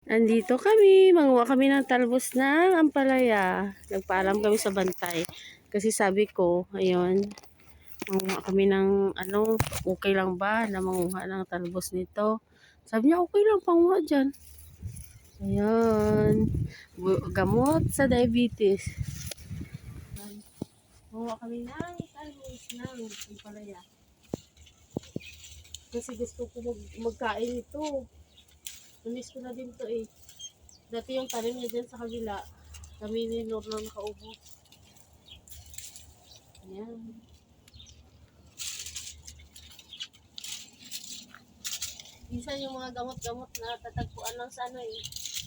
Andito kami, manguha kami ng talbos ng ampalaya. Nagpaalam kami sa bantay. Kasi sabi ko, ayun, manguha kami ng okay lang ba na manguha ng talbos nito. Sabi niya, okay lang, panguha dyan. Ayun, gamot sa diabetes. Manguha kami ng talbos ng ampalaya. Kasi gusto ko magkain ito. Namiss ko na din to eh. Dati yung tanim niya dyan sa kabila, kami ni Lord na nakaubos. Ayan. Minsan yung mga gamot-gamot na tatagpuan lang sa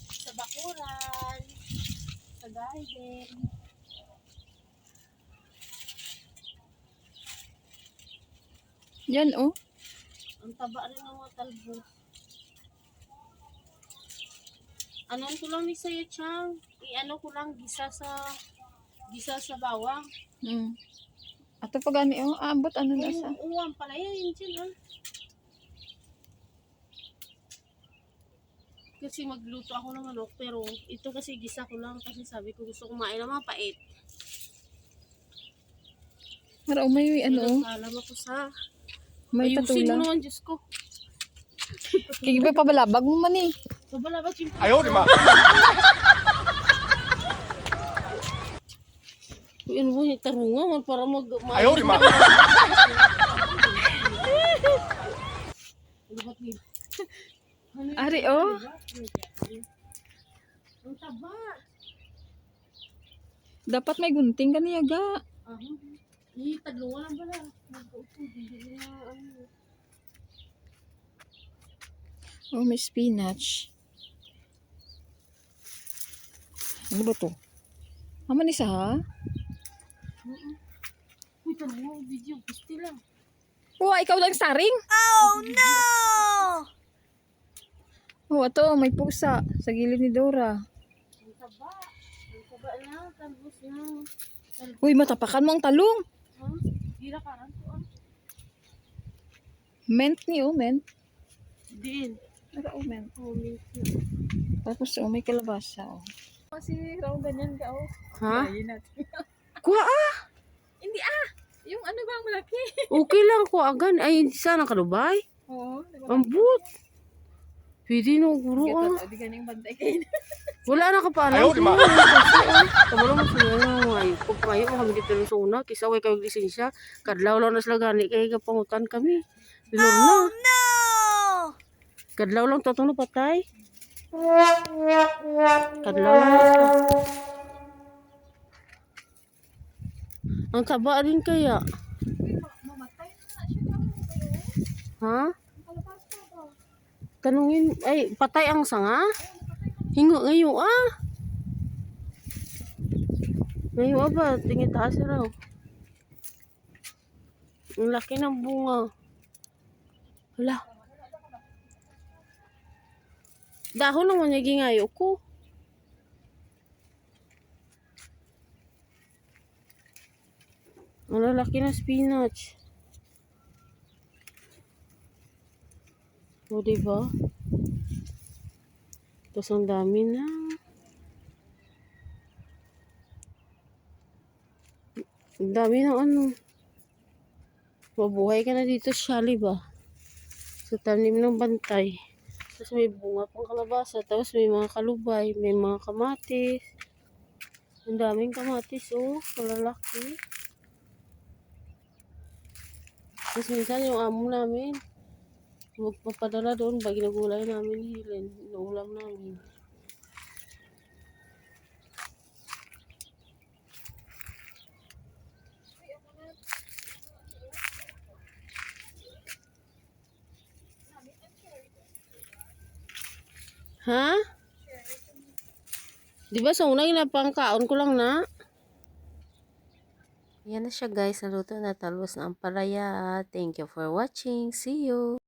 sa bakuran, sa garden. Yan oh. Ang taba rin ng mga talbos. Anon ko lang ni Sayo Chang. I-ano ko lang gisa sa bawang. Ato pa gani oh, abot ano na sa. Uwan pala yan dyan ah. Kasi magluto ako ng manok pero ito kasi gisa ko lang kasi sabi ko gusto kumain ng mga pait. Mara may ano oh. Alam ako sa May ayusin patula. mo naman, Diyos ko. Kaya pabalabag mo man eh. Pabalabag yung Ayaw, di ba? Uy, ano ba yung tarungan para Ayaw, di ba? Ari oh. Ang taba. Dapat may gunting kaniya ga. Tadlungan lang pala. Oh, may spinach. Ano ba to? Aman isa ha? Uy, tarungan video. Gusti lang. Oh, ikaw lang saring? Oh, no! Oh, ato, may pusa sa gilid ni Dora. Ang taba. Ang taba na. Talbos na. Uy, matapakan mo ang talong. Gira karan to ah. Mint ni oh, mint. Din. Ano oh, mint. Oh, mint. Tapos oh, may kalabasa oh. Kasi raw ganyan ka oh. Ha? Ayun natin. Kuha ah. Hindi ah. Yung ano bang malaki? Okay lang ko agan. Ay, hindi sana kalubay. Oo. Ang but. Pwede no, guro ah. Di ganing bantay kayo. Wala na kapalang. Ayaw, di ba? Kabalo mo sila na ngayon. Kung kayo, kami dito ng suna. Kisa way kayo lisensya. Kadlaw lang na sila gani. Kaya kapangutan kami. Lord na. Oh no! Kadlaw lang tatong napatay. Kadlaw lang na sila. Ang taba rin kaya. Ha? Tanungin, ay, patay ang sanga? Hingo ngayon ah. Ngayon ba? Tingin taas raw. Ang laki ng bunga. Wala. Dahon naman naging ngayon ko. Ang lalaki ng spinach. O, diba? Tapos ang dami na. Ang dami ng mabuhay ka na dito, Shali ba? Sa tanim ng bantay. Tapos may bunga pang kalabasa. Tapos may mga kalubay. May mga kamatis. Ang daming kamatis, oh. Malalaki. Tapos minsan yung amo namin, magpapadala doon. Bagi na gulay namin, hilin. Inuulam namin. Ha? Diba sa una ginapangkaon ko lang na? Yan na siya guys. Naluto na talbos na ampalaya. Thank you for watching. See you!